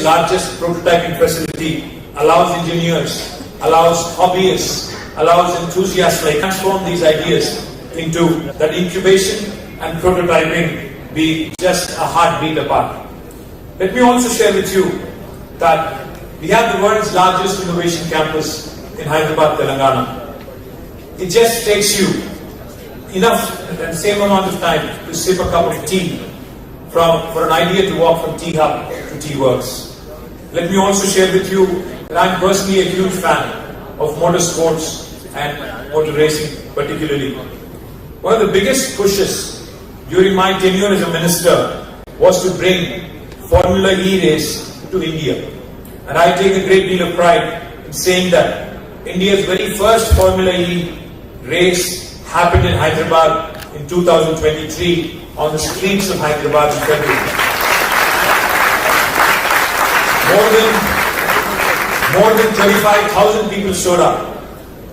largest prototyping facility allows engineers, allows hobbyists, allows enthusiasts like transform these ideas into that incubation and prototyping be just a heartbeat apart. Let me also share with you that we have the world's largest innovation campus in Hyderabad, Telangana. It just takes you enough and same amount of time to sip a cup of tea for an idea to walk from Tea Hub to Tea Works. Let me also share with you that I'm personally a huge fan of motorsports and motor racing particularly. One of the biggest pushes during my tenure as a minister was to bring Formula E race to India. And I take a great deal of pride in saying that India's very first Formula E race happened in Hyderabad in 2023 on the streets of Hyderabad in February. More than 35,000 people showed up,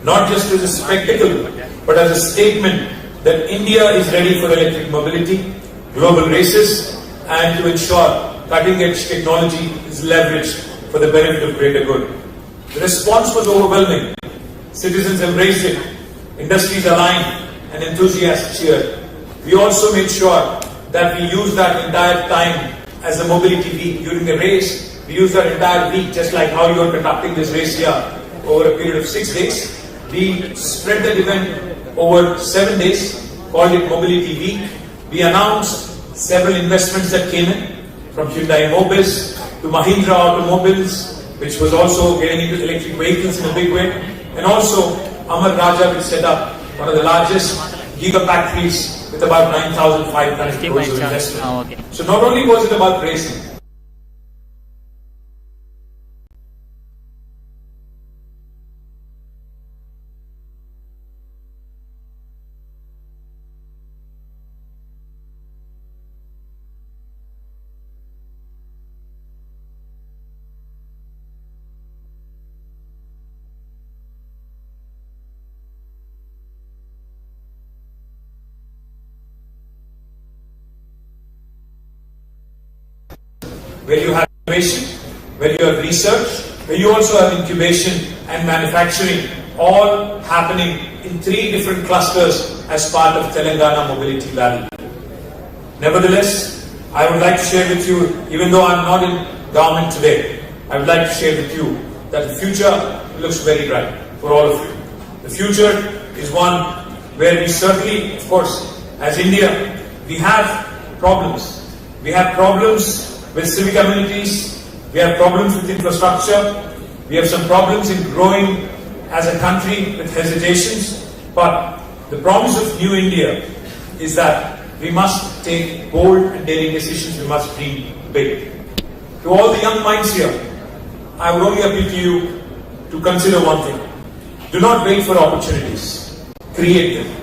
not just as a spectacle, but as a statement that India is ready for electric mobility, global races, and to ensure cutting-edge technology is leveraged for the benefit of greater good. The response was overwhelming. Citizens embraced it, industries aligned, and enthusiasts cheered. We also made sure that we used that entire time as a mobility week during the race. We used that entire week, just like how you are conducting this race here, over a period of 6 days. We spread that event over 7 days, called it Mobility Week. We announced several investments that came in, from Hyundai Mobis to Mahindra Automobiles, which was also getting into electric vehicles in a big way. And also, Amar Raja will set up one of the largest gigafactories with about 9,500 crores of investment. So not only was it about racing, where you have innovation, where you have research, where you also have incubation and manufacturing, all happening in 3 different clusters as part of Telangana Mobility Valley. Nevertheless, I would like to share with you, even though I'm not in government today, I would like to share with you that the future looks very bright for all of you. The future is one where we certainly, of course, as India, we have problems. We have problems with civic amenities, we have problems with infrastructure, we have some problems in growing as a country with hesitations, but the promise of New India is that we must take bold and daring decisions, we must dream big. To all the young minds here, I would only appeal to you to consider one thing. Do not wait for opportunities, create them.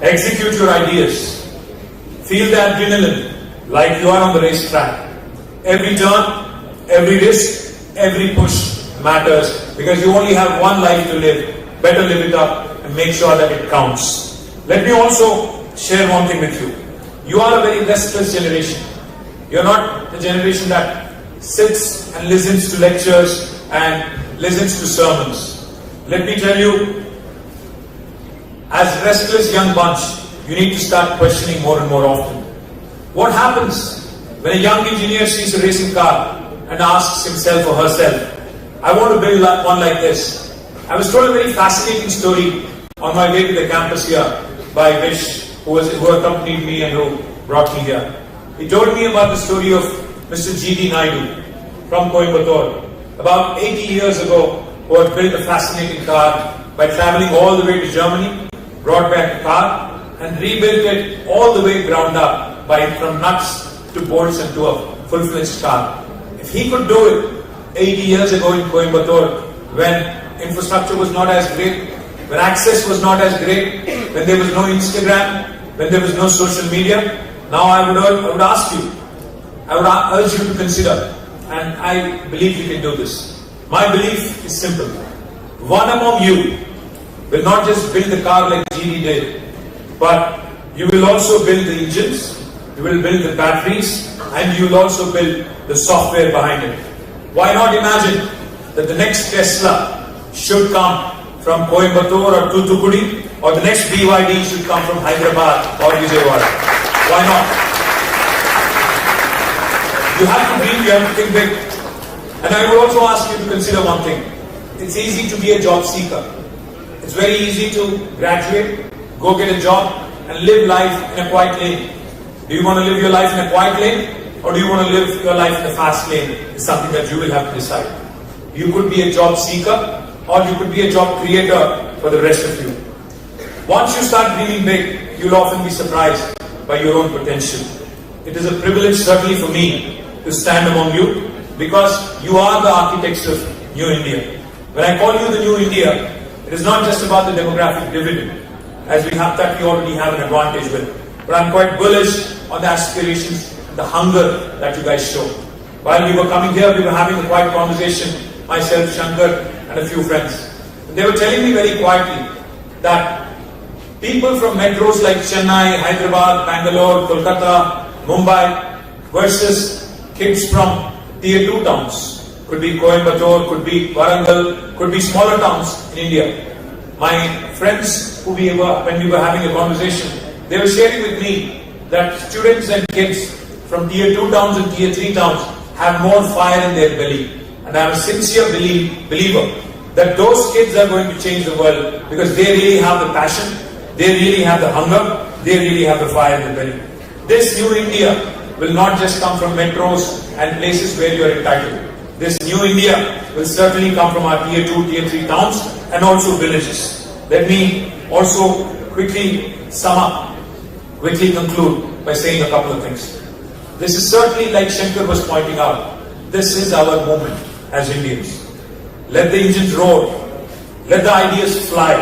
Execute your ideas. Feel the adrenaline like you are on the racetrack. Every turn, every risk, every push matters because you only have one life to live. Better live it up and make sure that it counts. Let me also share one thing with you. You are a very restless generation. You're not the generation that sits and listens to lectures and listens to sermons. Let me tell you, as restless young bunch, you need to start questioning more and more often. What happens when a young engineer sees a racing car and asks himself or herself, I want to build one like this? I was told a very fascinating story on my way to the campus here by Vish, who accompanied me and who brought me here. He told me about the story of Mr. G.D. Naidu from Coimbatore, about 80 years ago, who had built a fascinating car by traveling all the way to Germany, brought back a car and rebuilt it all the way ground up from nuts to bolts and to a full-fledged car. If he could do it 80 years ago in Coimbatore, when infrastructure was not as great, when access was not as great, when there was no Instagram, when there was no social media, now I would ask you, I would urge you to consider, and I believe you can do this. My belief is simple. One among you will not just build the car like GD did, but you will also build the engines, you will build the batteries, and you will also build the software behind it. Why not imagine that the next Tesla should come from Coimbatore or Toothukudi, or the next BYD should come from Hyderabad or Vijayawada? Why not? You have to dream, you have to think big. And I would also ask you to consider one thing. It's easy to be a job seeker. It's very easy to graduate, go get a job, and live life in a quiet lane. Do you want to live your life in a quiet lane, or do you want to live your life in a fast lane? It's something that you will have to decide. You could be a job seeker, or you could be a job creator for the rest of you. Once you start dreaming big, you'll often be surprised by your own potential. It is a privilege, certainly for me, to stand among you, because you are the architects of New India. When I call you the New India, it is not just about the demographic dividend, as we already have an advantage with, but I'm quite bullish on the aspirations, the hunger that you guys show. While we were coming here, we were having a quiet conversation, myself, Shankar, and a few friends. And they were telling me very quietly that people from metros like Chennai, Hyderabad, Bangalore, Kolkata, Mumbai, versus kids from tier 2 towns, could be Coimbatore, could be Warangal, could be smaller towns in India. My friends when we were having a conversation, they were sharing with me that students and kids from tier 2 towns and tier 3 towns have more fire in their belly. And I am a sincere believer that those kids are going to change the world, because they really have the passion, they really have the hunger, they really have the fire in their belly. This new India will not just come from metros and places where you are entitled. This new India will certainly come from our tier 2, tier 3 towns and also villages. Let me also quickly sum up, quickly conclude by saying a couple of things. This is certainly, like Shankar was pointing out, this is our moment as Indians. Let the engines roar, let the ideas fly,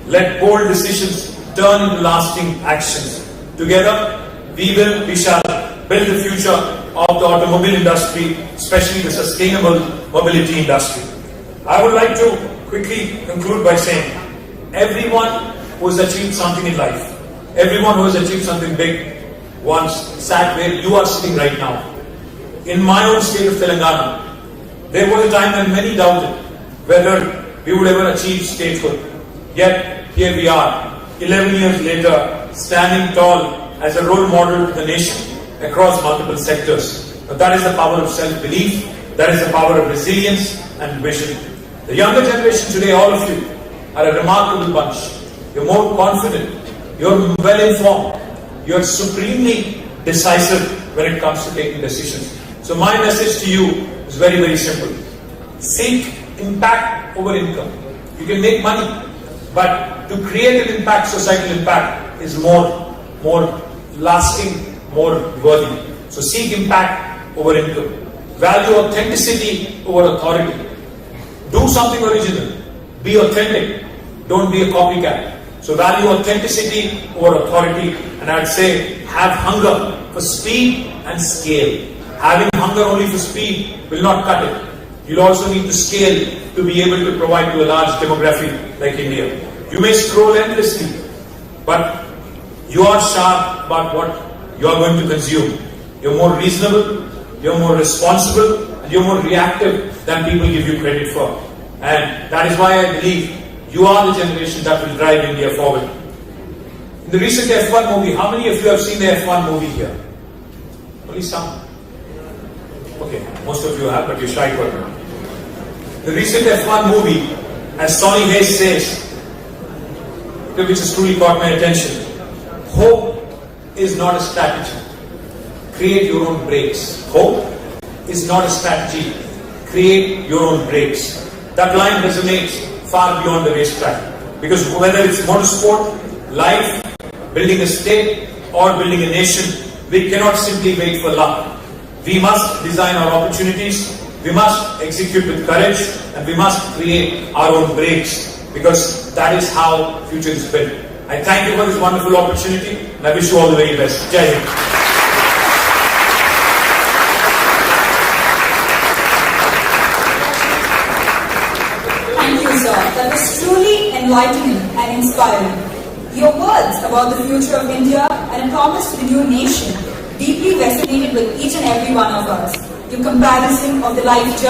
let bold decisions turn into lasting actions. Together, we shall build the future of the automobile industry, especially the sustainable mobility industry. I would like to quickly conclude by saying, everyone who has achieved something in life, everyone who has achieved something big, once sat where you are sitting right now. In my own state of Telangana, there was a time when many doubted whether we would ever achieve statehood. Yet, here we are, 11 years later, standing tall as a role model to the nation across multiple sectors. But that is the power of self-belief, that is the power of resilience and vision. The younger generation today, all of you, are a remarkable bunch. You're more confident, you're well-informed, you're supremely decisive when it comes to taking decisions. So my message to you is very, very simple. Seek impact over income. You can make money, but to create an impact, societal impact, is more lasting, more worthy. So seek impact over income. Value authenticity over authority. Do something original. Be authentic. Don't be a copycat. So value authenticity over authority. And I'd say have hunger for speed and scale. Having hunger only for speed will not cut it. You'll also need to scale to be able to provide to a large demography like India. You may scroll endlessly, but you are sharp about what you are going to consume. You're more reasonable, you're more responsible, and you're more reactive than people give you credit for. And that is why I believe you are the generation that will drive India forward. In the recent F1 movie, how many of you have seen the F1 movie here? Only some. Okay, most of you have, but you're shy for it. The recent F1 movie, as Sonny Hayes says, which has truly caught my attention, hope is not a strategy. Create your own brakes. Hope is not a strategy. Create your own brakes. That line resonates far beyond the racetrack. Because whether it's motorsport, life, building a state, or building a nation, we cannot simply wait for luck. We must design our opportunities, we must execute with courage, and we must create our own brakes, because that is how future is built. I thank you for this wonderful opportunity, and I wish you all the very best. Jai Hind. Thank you, sir. That was truly enlightening and inspiring. Your words about the future of India and a promise to the new nation deeply resonated with each and every one of us. Your comparison of the life journey